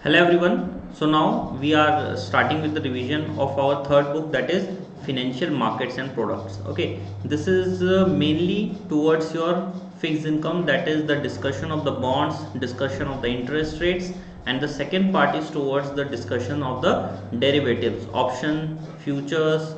Hello everyone. So now we are starting with the revision of our third book, that is Financial Markets and Products. Okay, this is mainly towards your fixed income, that is the discussion of the bonds, discussion of the interest rates, and the second part is towards the discussion of the derivatives, option, futures,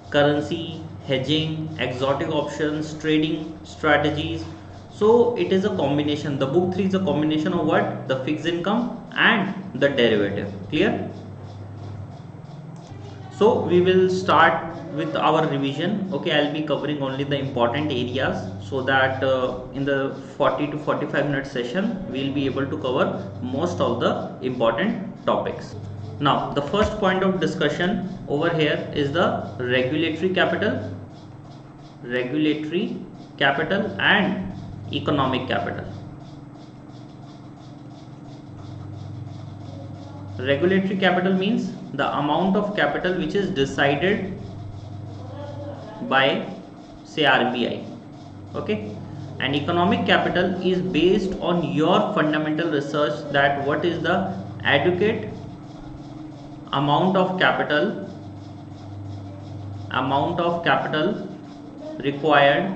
currency, hedging, exotic options, trading strategies. So it is a combination. The book 3 is a combination of what? The fixed income and the derivative. Clear? So we will start with our revision. Okay, I'll be covering only the important areas so that in the 40 to 45 minute session we'll be able to cover most of the important topics. Now the first point of discussion over here is the regulatory capital and economic capital. Regulatory capital means the amount of capital which is decided by, say, RBei. Okay, and economic capital is based on your fundamental research, that what is the adequate amount of capital required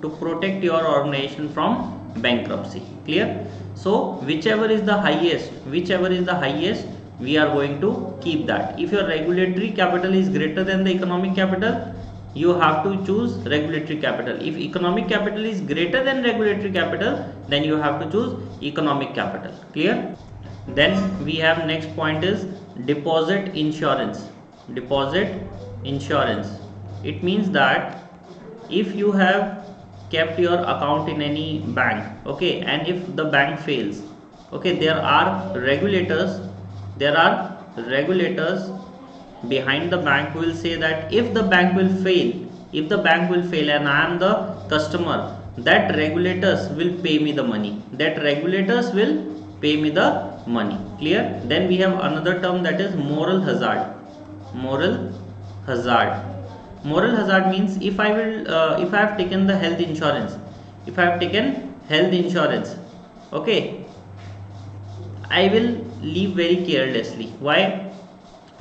to protect your organization from bankruptcy. Clear? So whichever is the highest, we are going to keep that. If your regulatory capital is greater than the economic capital, you have to choose regulatory capital. If economic capital is greater than regulatory capital, then you have to choose economic capital. Clear? Then we have next point is deposit insurance. It means that if you have kept your account in any bank, okay, and if the bank fails, okay, there are regulators behind the bank who will say that if the bank will fail and I am the customer, that regulators will pay me the money. Clear? Then we have another term, that is moral hazard. Moral hazard means if I have taken the health insurance, okay, I will live very carelessly. Why?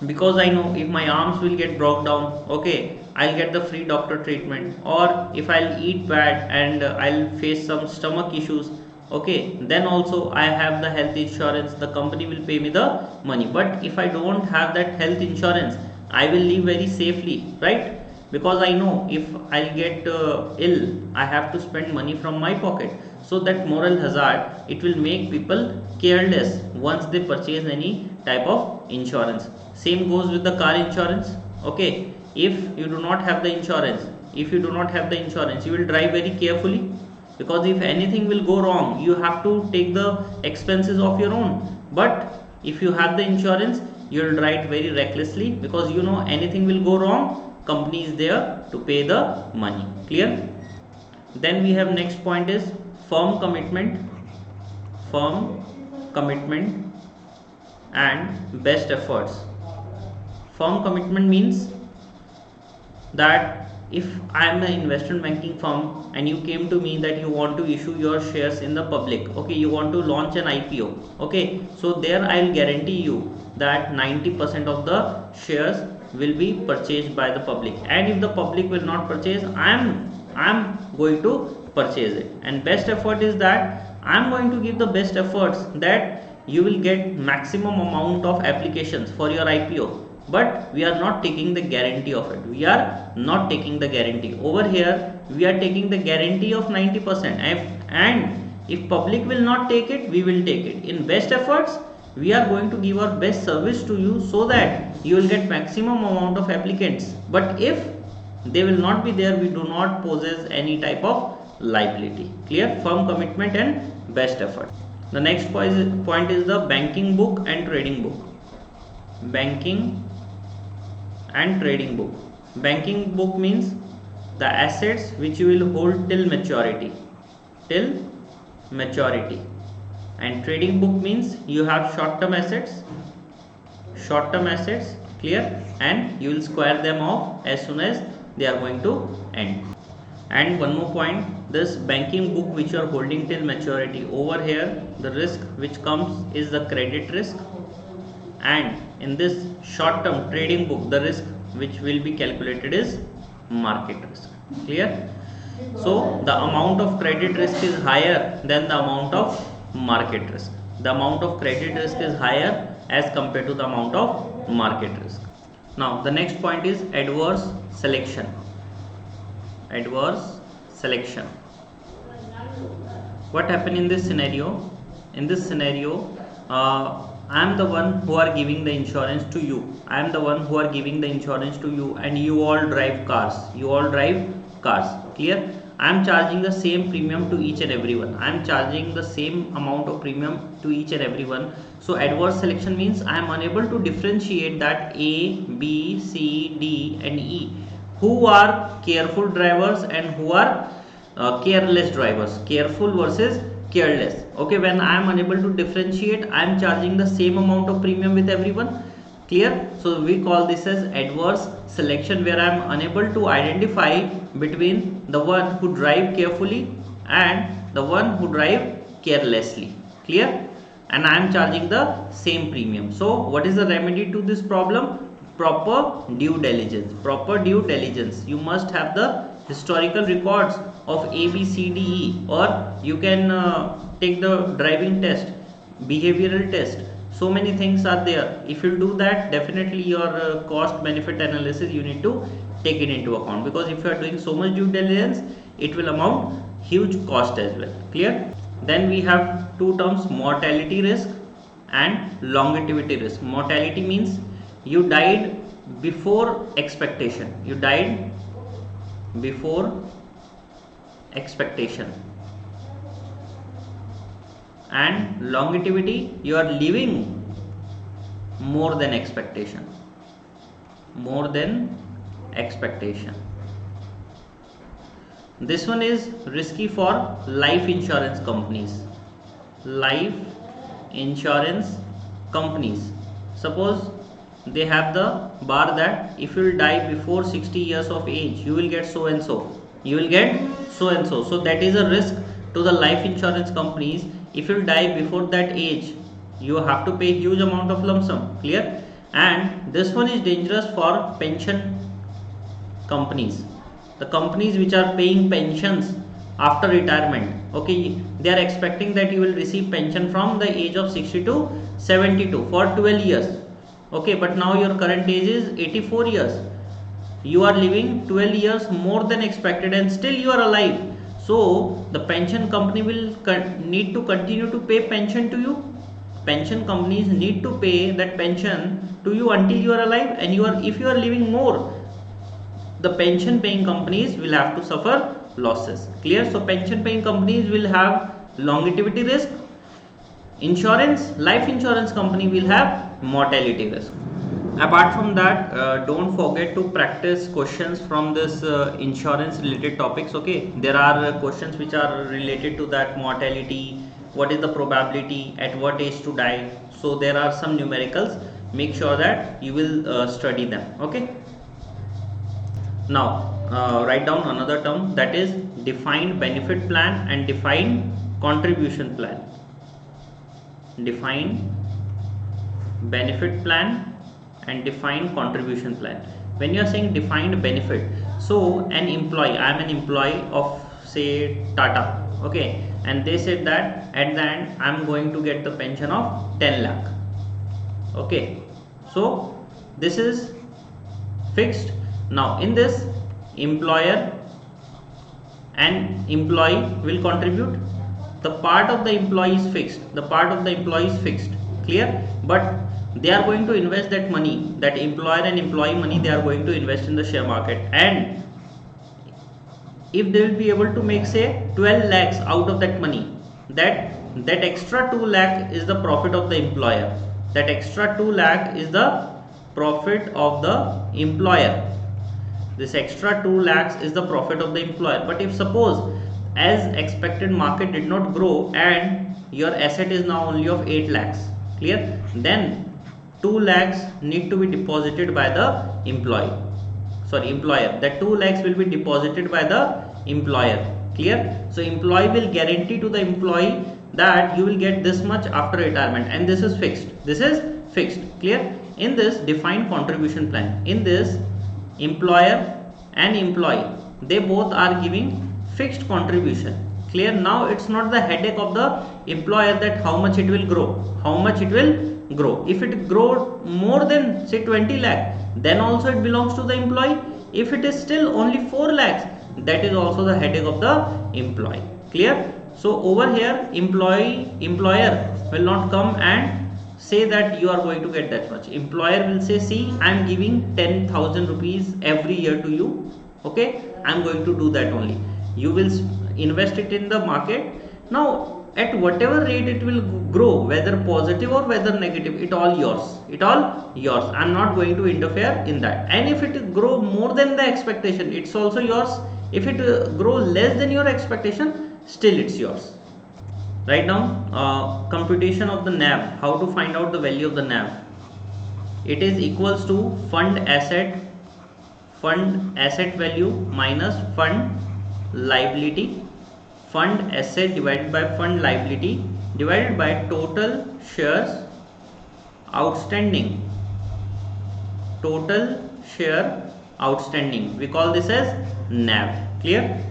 Because I know if my arms will get broke down, okay, I'll get the free doctor treatment. Or if I'll eat bad and I'll face some stomach issues, okay, then also I have the health insurance, the company will pay me the money. But if I don't have that health insurance, I will live very safely, right? Because I know if I'll get ill, I have to spend money from my pocket. So that moral hazard, it will make people careless once they purchase any type of insurance. Same goes with the car insurance. Okay, if you do not have the insurance, you will drive very carefully, because if anything will go wrong, you have to take the expenses of your own. But if you have the insurance, you will drive very recklessly, because you know anything will go wrong, company is there to pay the money. Clear? Then we have next point is firm commitment and best efforts. Firm commitment means that if I am an investment banking firm and you came to me that you want to issue your shares in the public, okay, you want to launch an IPO, okay, so there I will guarantee you that 90% of the shares will be purchased by the public, and if the public will not purchase, I am going to purchase it. And best effort is that I am going to give the best efforts that you will get maximum amount of applications for your IPO, but we are not taking the guarantee of it. Over here we are taking the guarantee of 90%, and if public will not take it, we will take it. In best efforts, we are going to give our best service to you so that you will get maximum amount of applicants. But if they will not be there, we do not possess any type of liability. Clear? Firm commitment and best effort. The next point is the banking book and trading book. Banking book means the assets which you will hold till maturity. And trading book means you have short-term assets, clear, and you will square them off as soon as they are going to end. And one more point, this banking book which you are holding till maturity, over here the risk which comes is the credit risk, and in this short term trading book the risk which will be calculated is market risk. Clear? So the amount of credit risk is higher than the amount of market risk. The amount of credit risk is higher as compared to the amount of market risk. Now the next point is adverse selection. Adverse selection. What happened in this scenario? In this scenario, I am the one who are giving the insurance to you. I am the one who are giving the insurance to you, and you all drive cars. You all drive cars. Clear? I am charging the same premium to each and everyone. I am charging the same amount of premium to each and everyone. So adverse selection means I am unable to differentiate that A, B, C, D and E, who are careful drivers and who are careless drivers. Careful versus careless. Okay, when I am unable to differentiate, I am charging the same amount of premium with everyone. Clear? So we call this as adverse selection, where I am unable to identify between the one who drive carefully and the one who drive carelessly. Clear? And I am charging the same premium. So what is the remedy to this problem? Proper due diligence. Proper due diligence. You must have the historical records of A, B, C, D, E, or you can take the driving test, behavioral test. So many things are there. If you do that, definitely your cost benefit analysis you need to take it into account, because if you are doing so much due diligence, it will amount huge cost as well. Clear? Then we have two terms, mortality risk and longevity risk. Mortality means you died before expectation. You died before expectation. And longevity, you are living more than expectation. More than expectation. This one is risky for life insurance companies. Life insurance companies. Suppose they have the bar that if you will die before 60 years of age, you will get so and so. You will get so and so. So that is a risk to the life insurance companies. If you die before that age, you have to pay huge amount of lump sum. Clear? And this one is dangerous for pension companies. The companies which are paying pensions after retirement. Okay, they are expecting that you will receive pension from the age of 60 to 72 for 12 years. Okay, but now your current age is 84 years. You are living 12 years more than expected and still you are alive. So the pension company will need to continue to pay pension to you. Pension companies need to pay that pension to you until you are alive, and if you are living more, the pension paying companies will have to suffer losses. Clear? So pension paying companies will have longevity risk. Life insurance company will have mortality risk. Apart from that, don't forget to practice questions from this insurance related topics. Okay, there are questions which are related to that mortality, what is the probability, at what age to die. So there are some numericals. Make sure that you will study them. Okay, now write down another term, that is defined benefit plan and defined contribution plan. Defined benefit plan and defined contribution plan. When you are saying defined benefit, so an employee, I am an employee of say Tata, okay, and they said that at the end I am going to get the pension of 10 lakh. Okay, so this is fixed. Now in this, employer and employee will contribute. The part of the employee is fixed. The part of the employee is fixed. Clear? But they are going to invest that money, that employer and employee money, they are going to invest in the share market, and if they will be able to make say 12 lakhs out of that money, that extra 2 lakh is the profit of the employer. That extra 2 lakh is the profit of the employer. This extra 2 lakhs is the profit of the employer. But if suppose as expected market did not grow and your asset is now only of 8 lakhs, clear, then 2 lakhs need to be deposited by the employer. That 2 lakhs will be deposited by the employer. Clear? So employee will guarantee to the employee that you will get this much after retirement, and this is fixed. This is fixed. Clear? In this defined contribution plan, in this employer and employee, they both are giving fixed contribution. Clear? Now it's not the headache of the employer that how much it will grow, how much it will grow. If it grow more than say 20 lakh, then also it belongs to the employee. If it is still only 4 lakhs, that is also the headache of the employee. Clear? So over here employer will not come and say that you are going to get that much. Employer will say, see, I am giving 10,000 rupees every year to you. Okay, I am going to do that only. You will invest it in the market. Now at whatever rate it will grow, whether positive or whether negative, it all yours. It all yours. I am not going to interfere in that. And if it grow more than the expectation, it's also yours. If it grow less than your expectation, still it's yours. Right now, computation of the NAV. How to find out the value of the NAV? It is equals to fund asset value minus fund liability. Fund asset divided by fund liability divided by total shares outstanding. Total share outstanding. We call this as NAV. Clear?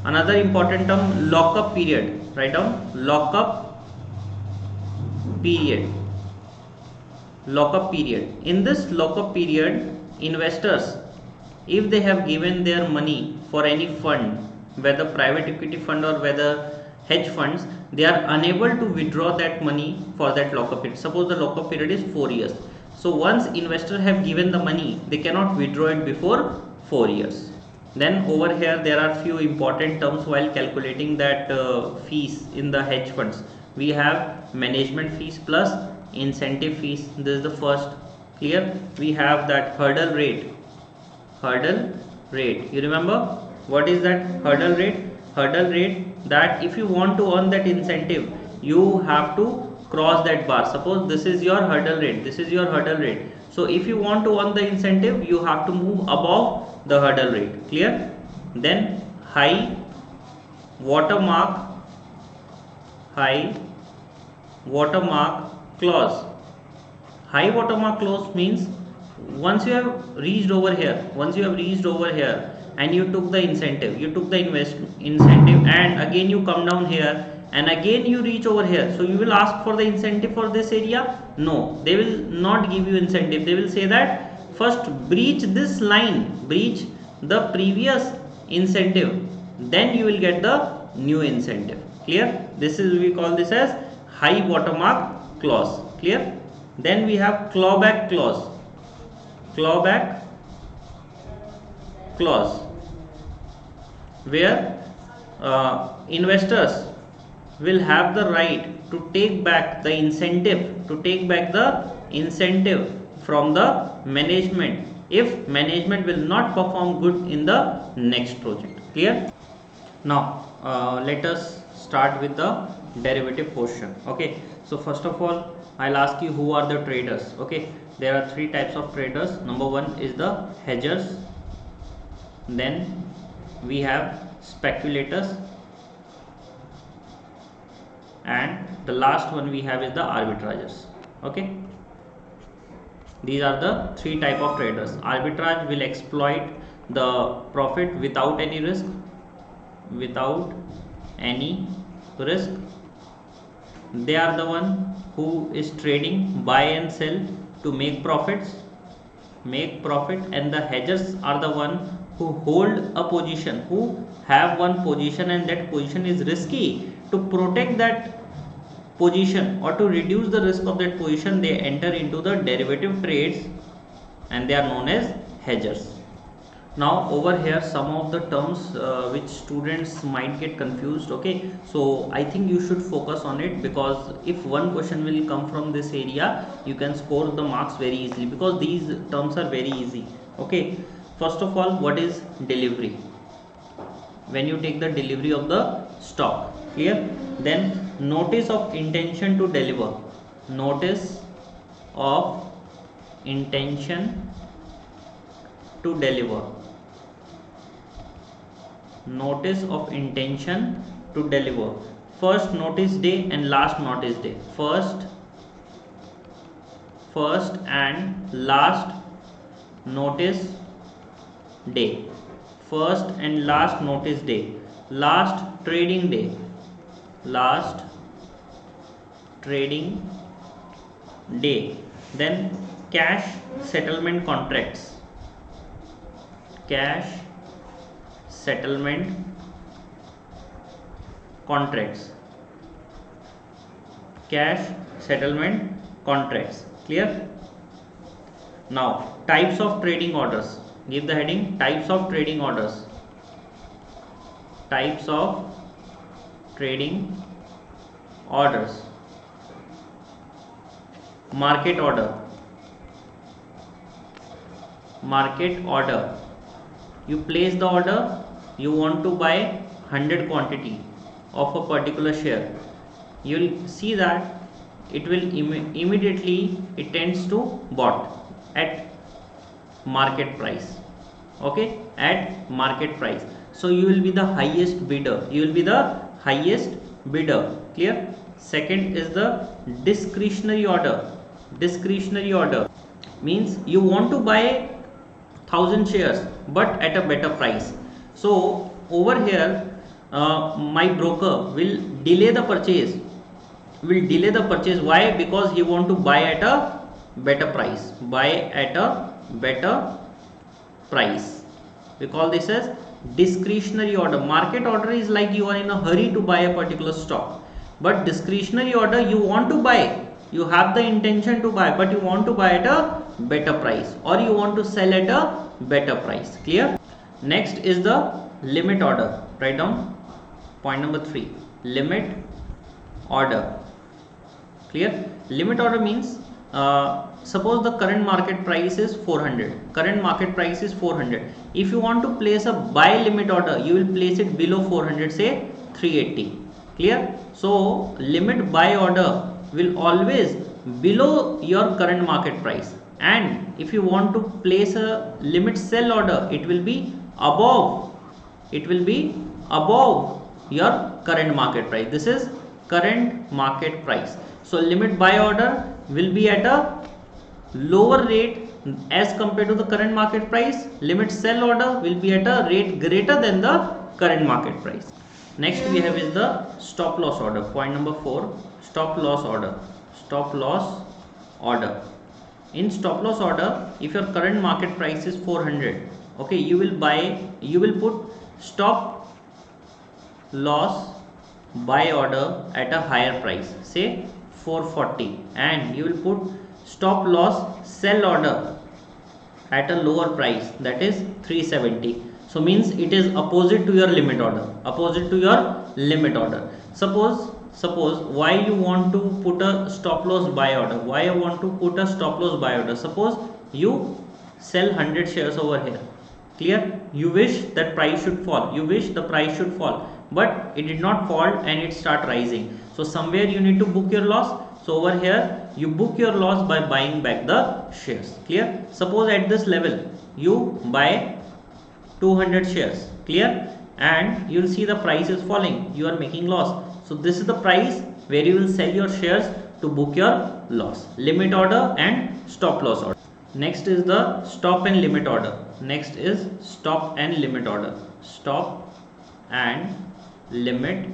Another important term, lockup period. Write down lockup period. Lockup period. In this lockup period, investors, if they have given their money for any fund, whether private equity fund or whether hedge funds, they are unable to withdraw that money for that lockup period. Suppose the lockup period is 4 years. So once investors have given the money, they cannot withdraw it before 4 years. Then over here there are few important terms while calculating that fees in the hedge funds. We have management fees plus incentive fees. This is the first. Clear? We have that hurdle rate. Hurdle rate. You remember what is that hurdle rate? Hurdle rate, that if you want to earn that incentive, you have to cross that bar. Suppose this is your hurdle rate. This is your hurdle rate. So if you want to earn the incentive, you have to move above the hurdle rate. Clear? Then high watermark clause. High watermark clause means once you have reached over here and you took the incentive, you took the incentive, and again you come down here and again you reach over here, so you will ask for the incentive for this area? No, they will not give you incentive. They will say that first breach this line, breach the previous incentive, then you will get the new incentive. Clear? This is, we call this as high watermark clause. Clear? Then we have clawback clause. Clawback clause, where investors will have the right to take back the incentive, from the management if management will not perform good in the next project. Clear? Now let us start with the derivative portion. Okay, so first of all I'll ask you, who are the traders? Okay, there are 3 types of traders. Number 1 is the hedgers, then we have speculators, and the last one we have is the arbitragers. Okay, these are the 3 type of traders. Arbitrage will exploit the profit without any risk. They are the one who is trading buy and sell to make profit, and the hedgers are the one who hold a position, who have one position, and that position is risky. To protect that position or to reduce the risk of that position, they enter into the derivative trades and they are known as hedgers. Now over here some of the terms which students might get confused. Okay, so I think you should focus on it, because if one question will come from this area, you can score the marks very easily, because these terms are very easy. Okay, first of all, what is delivery? When you take the delivery of the stock. Clear? Then notice of intention to deliver. Notice of intention to deliver. notice of intention to deliver. First notice day and last notice day. First and last notice day. First and last notice day. Last trading day. Last trading day. Then cash settlement contracts. Cash settlement contracts. Cash settlement contracts. Clear? Now, types of trading orders. Give the heading types of trading orders. Types of trading orders. Market order. Market order. You place the order, you want to buy 100 quantity of a particular share. You will see that it will immediately it tends to bought at market price. Okay, at market price. So you will be the highest bidder. You will be the highest bidder. Clear? Second is the discretionary order. Discretionary order means you want to buy 1000 shares but at a better price. So over here my broker will delay the purchase. Why? Because he want to buy at a better price. Buy at a better price. We call this as discretionary order. Market order is like you are in a hurry to buy a particular stock, but discretionary order you want to buy, you have the intention to buy, but you want to buy at a better price, or you want to sell at a better price. Clear? Next is the limit order. Write down point number 3, limit order. Clear? Limit order means suppose the current market price is 400. Current market price is 400. If you want to place a buy limit order, you will place it below 400, say 380. Clear? So limit buy order will always below your current market price, and if you want to place a limit sell order, it will be above. It will be above your current market price. This is current market price. So limit buy order will be at a lower rate as compared to the current market price. Limit sell order will be at a rate greater than the current market price. Next we have is the stop loss order. Point number 4, stop loss order. Stop loss order. In stop loss order, if your current market price is 400, okay, you will put stop loss buy order at a higher price, say 440, and you will put stop loss sell order at a lower price, that is 370. So means it is opposite to your limit order. Opposite to your limit order. Suppose why you want to put a stop loss buy order? Why you want to put a stop loss buy order? Suppose you sell 100 shares over here. Clear? You wish that price should fall. You wish the price should fall, but it did not fall and it start rising. So somewhere you need to book your loss. So over here you book your loss by buying back the shares. Clear? Suppose at this level you buy 200 shares. Clear? And you will see the price is falling. You are making loss. So this is the price where you will sell your shares to book your loss. Limit order and stop loss order. Next is the stop and limit order. Next is stop and limit order. Stop and limit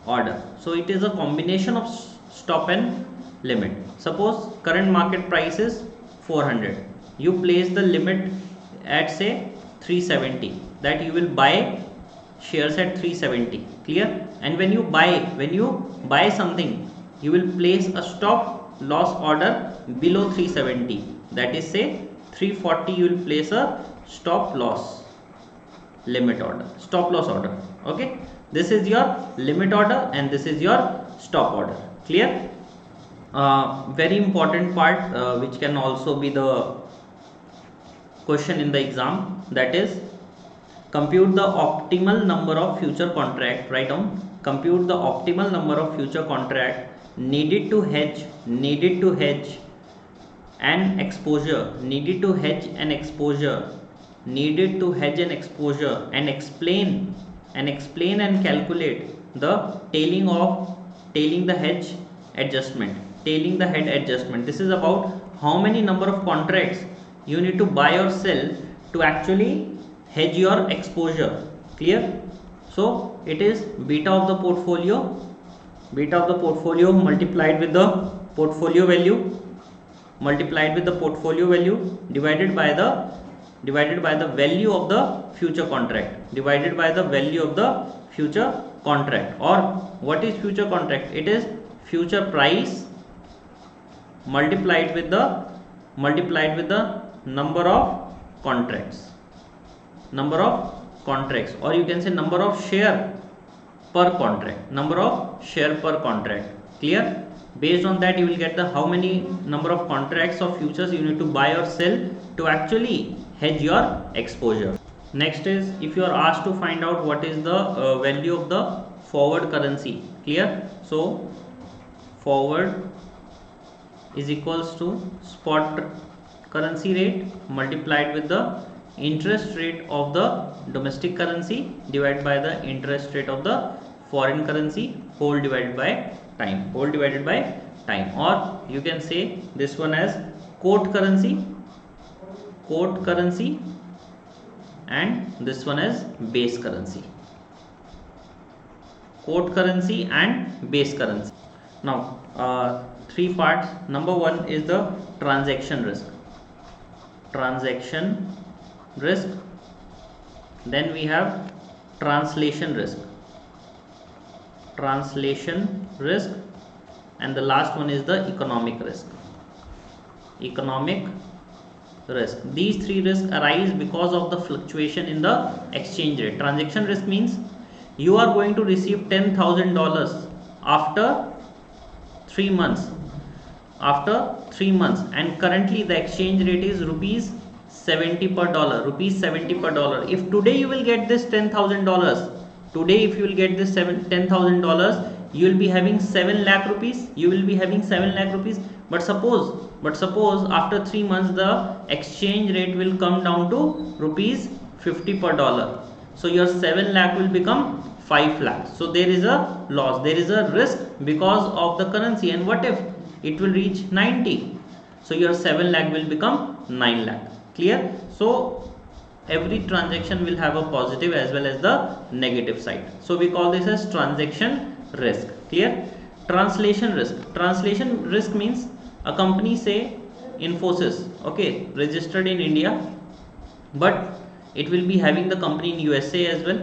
order. So it is a combination of stop and limit. Suppose current market price is 400. You place the limit at say 370, that you will buy shares at 370. Clear? And when you buy something, you will place a stop loss order below 370, that is say 340. You will place a stop loss limit order, stop loss order. Okay, this is your limit order and this is your stop order. Clear? Very important part which can also be the question in the exam, that is compute the optimal number of future contract. Write down, compute the optimal number of future contract needed to hedge an exposure, needed to hedge an exposure and explain and calculate the tailing the hedge adjustment. Tailing the head adjustment. This is about how many number of contracts you need to buy or sell to actually hedge your exposure. Clear? So it is beta of the portfolio multiplied with the portfolio value divided by the value of the future contract, or what is future contract? It is future price multiplied with the number of contracts, or you can say number of share per contract. Clear? Based on that you will get the how many number of contracts of futures you need to buy or sell to actually hedge your exposure. Next is, if you are asked to find out what is the value of the forward currency. Clear? So forward is equals to spot currency rate multiplied with the interest rate of the domestic currency divided by the interest rate of the foreign currency whole divided by time, or you can say this one as quote currency and this one as base currency. Now three parts. Number one is the transaction risk, then we have translation risk, and the last one is the economic risk. These three risks arise because of the fluctuation in the exchange rate. Transaction risk means you are going to receive $10,000 after 3 months, and currently the exchange rate is rupees 70 per dollar. If today you will get this $10,000, you will be having 7 lakh rupees. But suppose after 3 months the exchange rate will come down to rupees 50 per dollar. So your 7 lakh will become 5 lakh. So there is a loss, there is a risk because of the currency. And what if it will reach 90? So your 7 lakh will become 9 lakh. Clear? So every transaction will have a positive as well as the negative side. So we call this as transaction risk. Clear? Translation risk means a company, say Infosys, okay, registered in India, but it will be having the company in USA as well.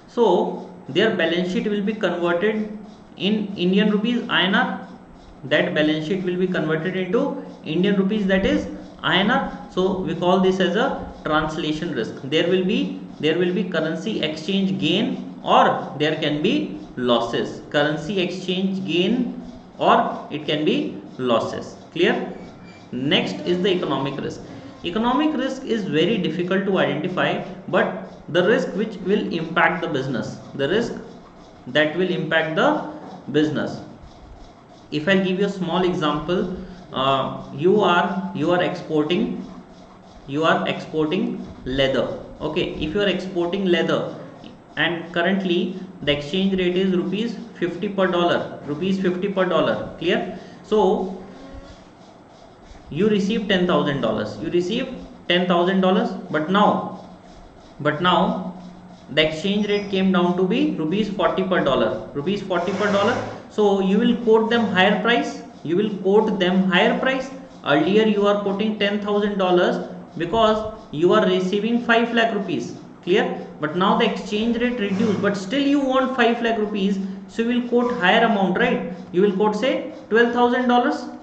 So their balance sheet will be converted in Indian rupees INR. That balance sheet will be converted into Indian rupees, that is INR. So we call this as a translation risk. There will be currency exchange gain, or there can be losses. Currency exchange gain, or it can be losses. Clear? Next is the economic risk. Economic risk is very difficult to identify, but the risk which will impact the business, if I give you a small example, you are exporting leather. Okay, if you are exporting leather and currently the exchange rate is rupees 50 per dollar. Clear? So you receive $10,000, but now the exchange rate came down to be rupees 40 per dollar. So you will quote them higher price. Earlier you are quoting $10,000 because you are receiving 5 lakh rupees. Clear? But now the exchange rate reduced, but still you want 5 lakh rupees, so you will quote higher amount, right? You will quote, say, $12,000.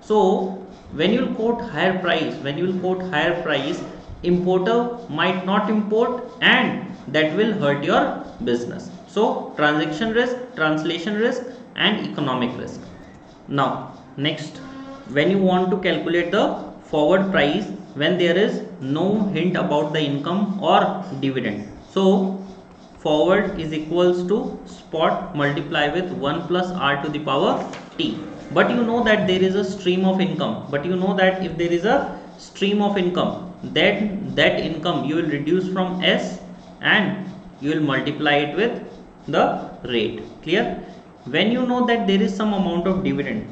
So when you will quote higher price, importer might not import, and that will hurt your business. So transaction risk, translation risk, and economic risk. Now next, when you want to calculate the forward price when there is no hint about the income or dividend. So forward is equals to spot multiply with 1 plus r to the power t. But you know that there is a stream of income. But you know that if there is a stream of income, then that income you will reduce from S and you will multiply it with the rate. Clear? When you know that there is some amount of dividend,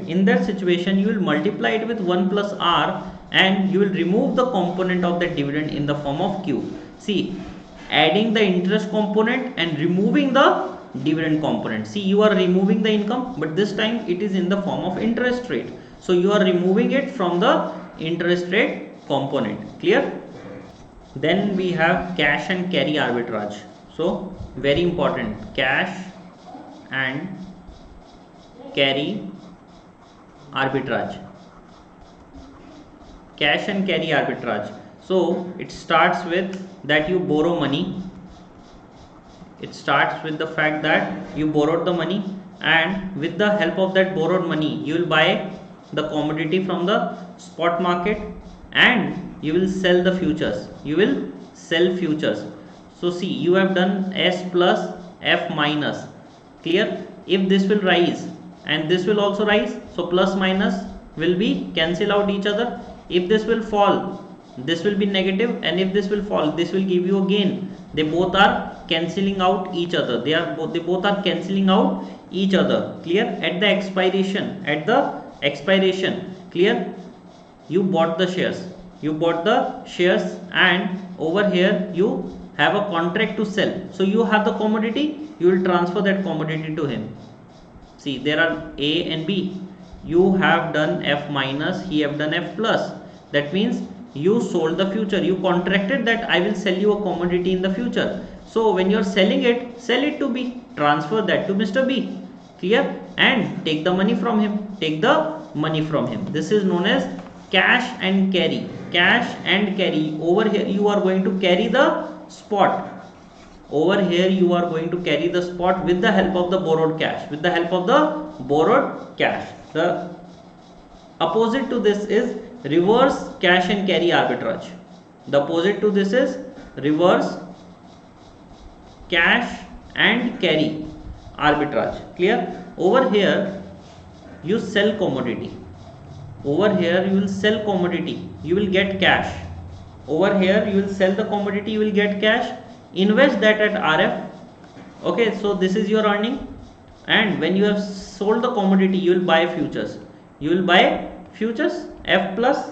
in that situation you will multiply it with 1 plus R and you will remove the component of that dividend in the form of Q. See, adding the interest component and removing the dividend component. See, you are removing the income, but this time it is in the form of interest rate. So you are removing it from the interest rate component. Clear? Then we have cash and carry arbitrage. So very important, cash and carry arbitrage. Cash and carry arbitrage. So it starts with that you borrow money. It starts with the fact that you borrowed the money, and with the help of that borrowed money you will buy the commodity from the spot market and you will sell the futures. So see, you have done S plus F minus. Clear? If this will rise and this will also rise, so plus minus will be cancel out each other. If this will fall, this will be negative, and if this will fall, this will give you a gain. They both are cancelling out each other. They both are cancelling out each other. Clear? At the expiration, clear, you bought the shares, and over here you have a contract to sell. So you have the commodity, you will transfer that commodity to him. See, there are A and B. You have done F minus, he have done F plus. That means you sold the future. You contracted that I will sell you a commodity in the future. So when you are selling it, sell it to B, transfer that to Mr. B. Clear? And take the money from him. This is known as cash and carry. Over here you are going to carry the spot. With the help of the borrowed cash. The opposite to this is reverse cash and carry arbitrage. Clear? Over here you sell commodity. You will get cash. Over here you will sell the commodity, you will get cash. Invest that at RF. Okay, so this is your earning. And when you have sold the commodity, you will buy futures. F plus.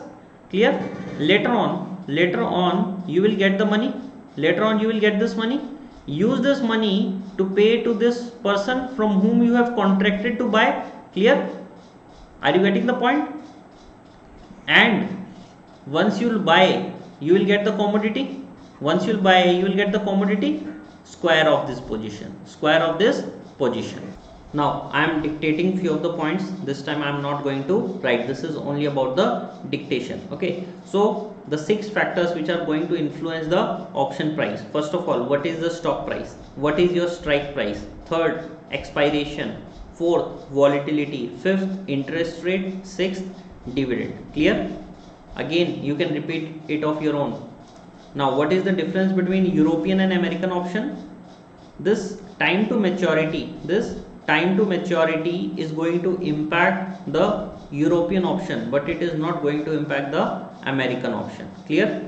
Clear? Later on you will get the money. This money. Use this money to pay to this person from whom you have contracted to buy. Clear? Are you getting the point? And once you will buy, you will get the commodity. Square of this position. Now I am dictating few of the points. This time I am not going to write. This is only about the dictation. Okay. So the 6 factors which are going to influence the option price. First of all, what is the stock price? What is your strike price? Third, expiration. Fourth, volatility. Fifth, interest rate. Sixth, dividend. Clear? Again, you can repeat it of your own. Now, what is the difference between European and American option? This time to maturity is going to impact the European option, but it is not going to impact the American option. Clear?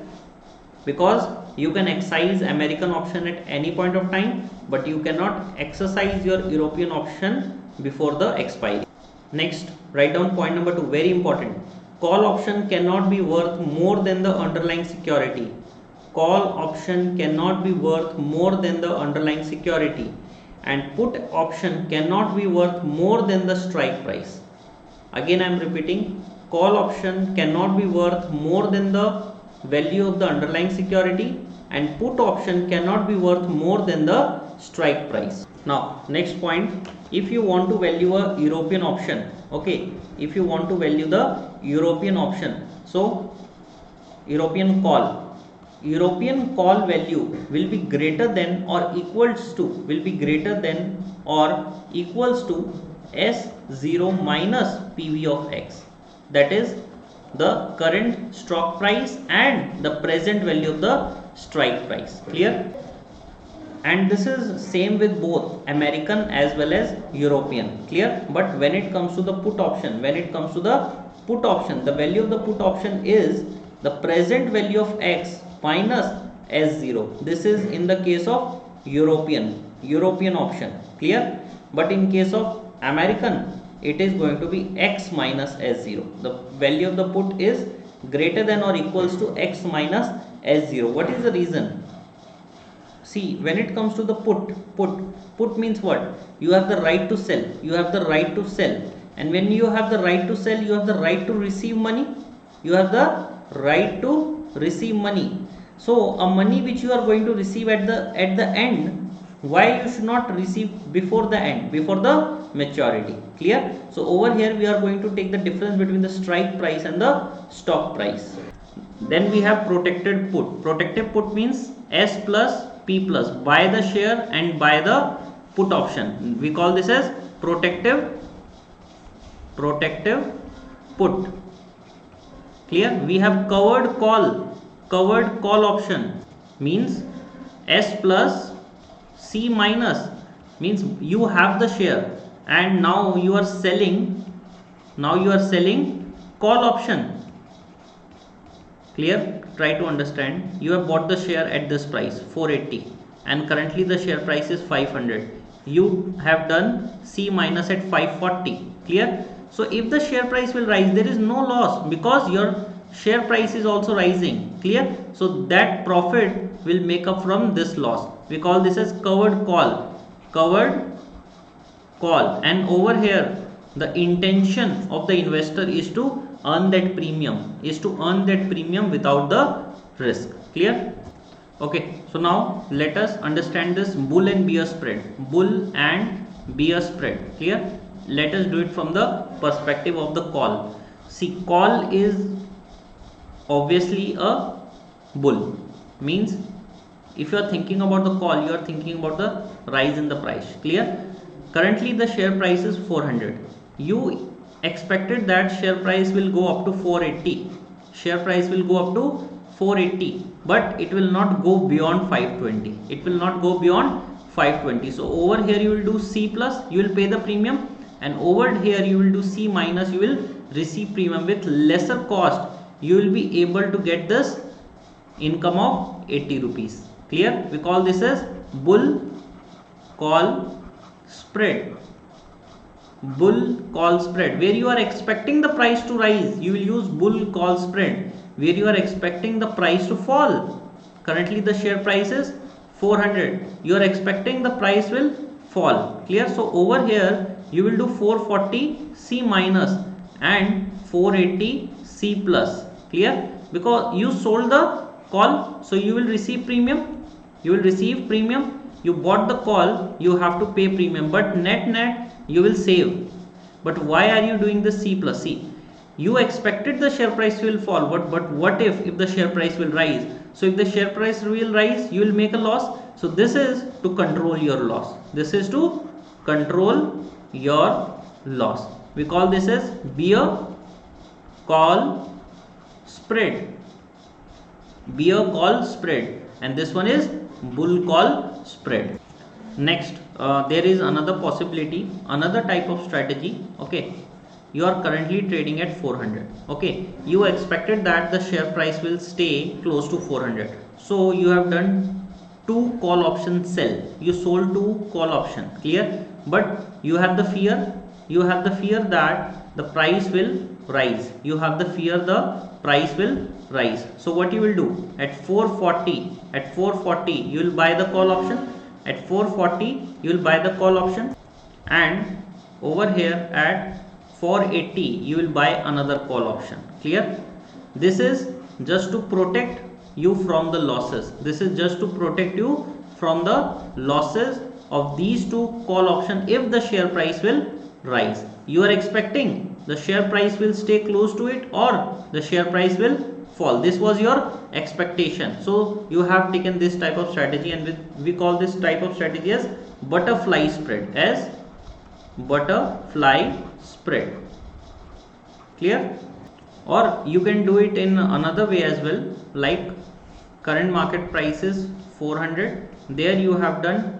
Because you can exercise American option at any point of time, but you cannot exercise your European option before the expiry. Next, write down point number 2, very important. Call option cannot be worth more than the underlying security. And put option cannot be worth more than the strike price. Again I am repeating, call option cannot be worth more than the value of the underlying security, and put option cannot be worth more than the strike price. Now next point, if you want to value a European option, okay, so European call value will be greater than or equals to S0 minus PV of X, that is the current stock price and the present value of the strike price. Clear? and this is same with both American as well as European, clear. But when it comes to the put option, the value of the put option is the present value of x minus S0. This is in the case of European option, clear. But in case of American, it is going to be x minus S0. The value of the put is greater than or equals to x minus S0. What is the reason? See, when it comes to the put means what? You have the right to sell. And when you have the right to sell, you have the right to receive money. So a money which you are going to receive at the end, why you should not receive before the end, before the maturity, clear. So over here we are going to take the difference between the strike price and the stock price. Then we have protected put. Protected put means S plus P plus, buy the share and buy the put option. We call this as protective put, clear. We have covered call option means S plus C minus, means you have the share and now you are selling call option, clear. Try to understand. You have bought the share at this price 480 and currently the share price is 500. You have done C minus at 540, clear. So if the share price will rise, there is no loss because your share price is also rising, clear. So that profit will make up from this loss. We call this as covered call. And over here the intention of the investor is to earn that premium, without the risk, clear. Okay, so now let us understand this bull and bear spread, clear. Let us do it from the perspective of the call. See, call is obviously a bull, means if you are thinking about the call, you are thinking about the rise in the price, clear. Currently the share price is 400. You expected that share price will go up to 480, but it will not go beyond 520. So over here you will do C plus, you will pay the premium, and over here you will do C minus, you will receive premium. With lesser cost you will be able to get this income of 80 rupees, clear. We call this as bull call spread. Where you are expecting the price to rise, you will use bull call spread. Where you are expecting the price to fall, currently the share price is 400, you are expecting the price will fall, clear. So over here you will do 440 C minus and 480 C plus, clear. Because you sold the call, so you will receive premium. You bought the call, you have to pay premium, but net you will save. But why are you doing the C plus? C, you expected the share price will fall, but what if the share price will rise? So if the share price will rise, you will make a loss. So this is to control your loss. We call this as bear call spread, and this one is bull call spread. Next, there is another possibility, another type of strategy. Okay, you are currently trading at 400. Okay, you expected that the share price will stay close to 400, so you have done 2 call option sell. You sold 2 call option, clear. But you have the fear that the price will rise. So what you will do, at 440 you will buy the call option. And over here at 480 you will buy another call option, clear. This is just to protect you from the losses. Of these 2 call option if the share price will rise. You are expecting the share price will stay close to it or the share price will fall. This was your expectation, so you have taken this type of strategy, and we call this type of strategy as butterfly spread, clear. Or you can do it in another way as well, like current market price is 400 there you have done,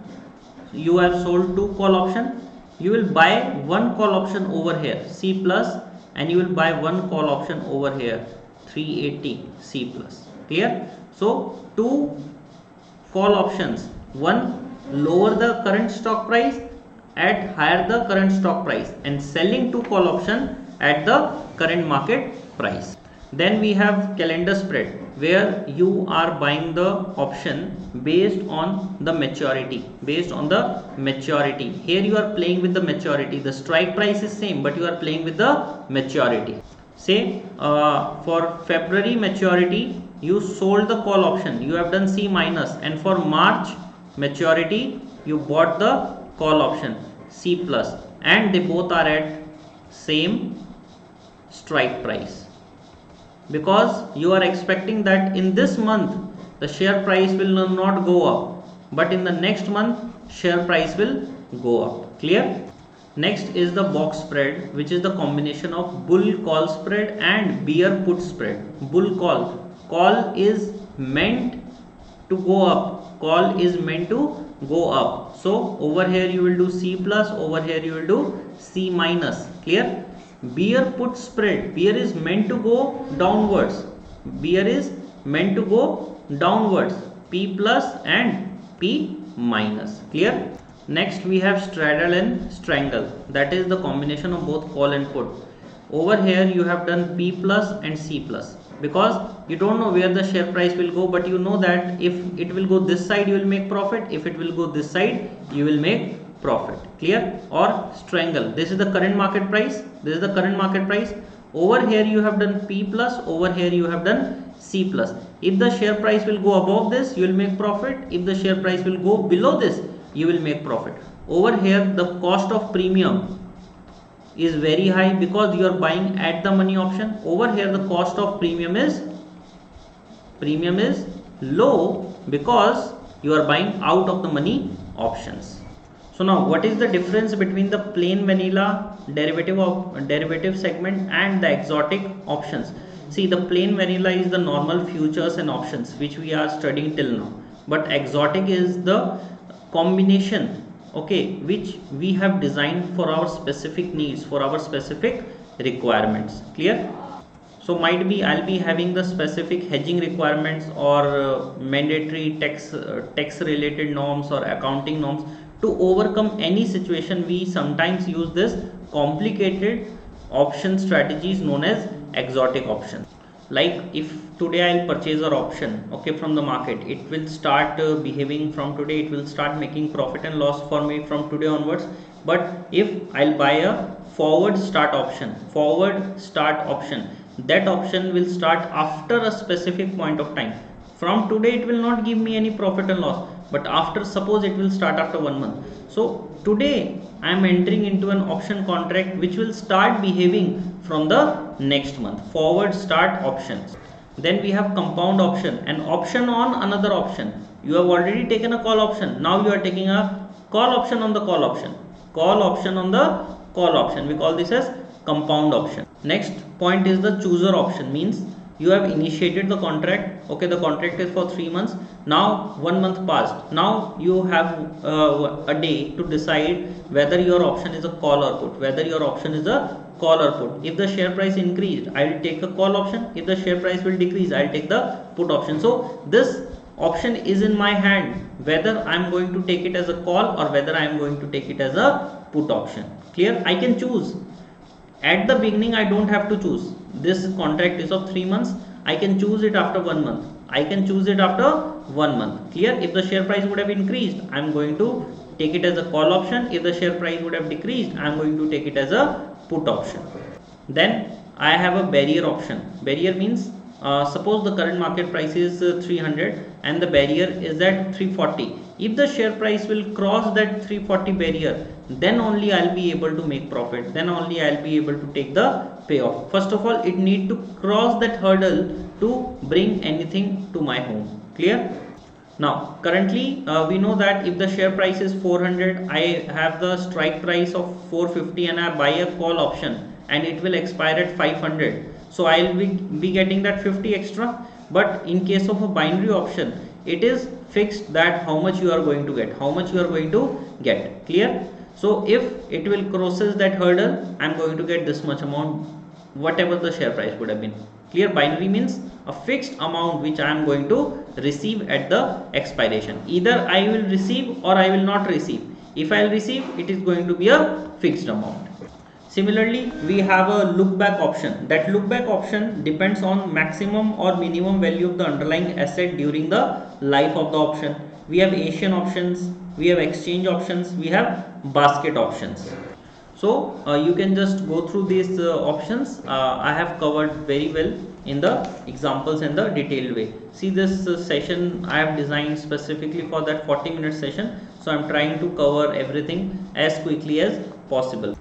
you have sold 2 call option, you will buy 1 call option over here C plus, and you will buy 1 call option over here 380 C plus. Clear? So 2 call options, one lower the current stock price at higher the current stock price, and selling 2 call option at the current market price. Then we have calendar spread, where you are buying the option based on the maturity, here you are playing with the maturity. The strike price is same, but you are playing with the maturity. Say for February maturity you sold the call option, you have done C minus, and for March maturity you bought the call option C plus, and they both are at same strike price, because you are expecting that in this month the share price will not go up, but in the next month share price will go up. Clear? Next is the box spread, which is the combination of bull call spread and bear put spread. Bull call is meant to go up, so over here you will do C plus, over here you will do C minus. Clear? Bear put spread, bear is meant to go downwards, P plus and P minus. Clear? Next we have straddle and strangle, that is the combination of both call and put. Over here you have done P plus and C plus, because you don't know where the share price will go, but you know that if it will go this side you will make profit, if it will go this side you will make profit. Clear? Or strangle, this is the current market price, over here you have done P plus, over here you have done C plus. If the share price will go above this you will make profit, if the share price will go below this you will make profit. Over here the cost of premium is very high because you are buying at the money option. Over here the cost of premium is low because you are buying out of the money options. So now what is the difference between the plain vanilla derivative segment and the exotic options? See, the plain vanilla is the normal futures and options which we are studying till now, but exotic is the combination, okay, which we have designed for our specific needs, for our specific requirements. Clear? So might be I'll be having the specific hedging requirements or mandatory tax related norms or accounting norms. To overcome any situation we sometimes use this complicated option strategies known as exotic options. Like if today I'll purchase an option, okay, from the market, it will start behaving from today, it will start making profit and loss for me from today onwards. But if I'll buy a forward start option, that option will start after a specific point of time. From today it will not give me any profit and loss, but after, suppose it will start after 1 month. So today I am entering into an option contract which will start behaving from the next month, forward start options. Then we have compound option, an option on another option. You have already taken a call option, now you are taking a call option on the call option, we call this as compound option. Next point is the chooser option, means you have initiated the contract, okay, the contract is for 3 months, now 1 month passed, now you have a day to decide whether your option is a call or put, If the share price increased, I will take a call option, if the share price will decrease, I will take the put option. So this option is in my hand, whether I am going to take it as a call or whether I am going to take it as a put option. Clear? I can choose. At the beginning I don't have to choose. This contract is of 3 months, I can choose it after 1 month, Clear? If the share price would have increased, I am going to take it as a call option. If the share price would have decreased, I am going to take it as a put option. Then I have a barrier option. Barrier means suppose the current market price is 300 and the barrier is at 340. If the share price will cross that 340 barrier, then only I'll be able to make profit, then only I'll be able to take the payoff. First of all, it need to cross that hurdle to bring anything to my home. Clear? Now currently we know that if the share price is 400, I have the strike price of 450 and I buy a call option and it will expire at 500. So I will be getting that 50 extra. But in case of a binary option, it is fixed that how much you are going to get, clear. So if it will crosses that hurdle, I am going to get this much amount, whatever the share price would have been, clear. Binary means a fixed amount which I am going to receive at the expiration. Either I will receive or I will not receive. If I will receive, it is going to be a fixed amount. Similarly, we have a look back option. That look back option depends on maximum or minimum value of the underlying asset during the life of the option. We have Asian options, we have exchange options, we have basket options. So you can just go through these options. I have covered very well in the examples and the detailed way. See, this session I have designed specifically for that 40-minute session, so I am trying to cover everything as quickly as possible.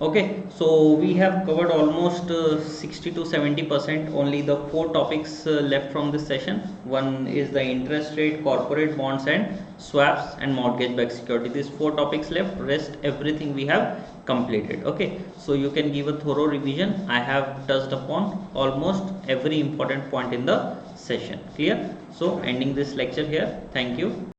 Okay, so we have covered almost 60 to 70%. Only the 4 topics left from this session. One is the interest rate, corporate bonds and swaps, and mortgage backed security. These 4 topics left, rest everything we have completed. Okay, so you can give a thorough revision. I have touched upon almost every important point in the session, clear. So ending this lecture here. Thank you.